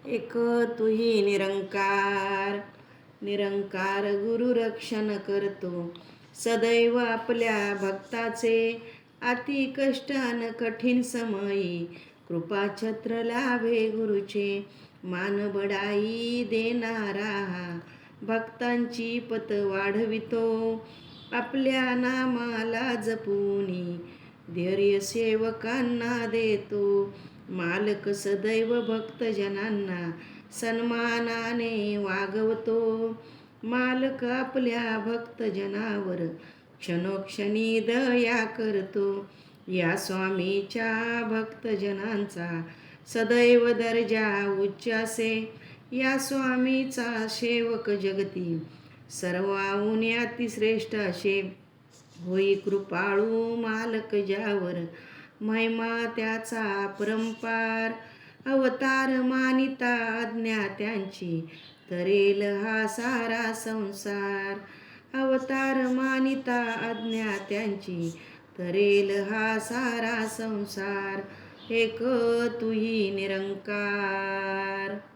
एक तुही निरंकार, निरंकार गुरु रक्षण करतो सदैव आपल्या भक्ताचे. अति कष्टान कठीण समयी कृपा छत्र लाभे गुरुचे. मान बडाई देणारा भक्तांची पत वाढवितो. आपल्या नामाला जपुनी धैर्य सेवकांना देतो. मालक सदैव भक्तजनांना सन्मानाने वागवतो. मालक आपल्या भक्तजनावर क्षणोक्षणी दया करतो. या स्वामीच्या भक्तजनांचा सदैव दर्जा उच्च असे. या स्वामीचा सेवक जगती सर्वाहून अतिश्रेष्ठ असे. होई कृपाळू मालक ज्यावर महिमा त्याचा परंपार. अवतार मानिता अज्ञात्यांची तरेल हा सारा संसार. अवतार मानिता अज्ञात्यांची तरेल हा सारा संसार. एक तुही निरंकार.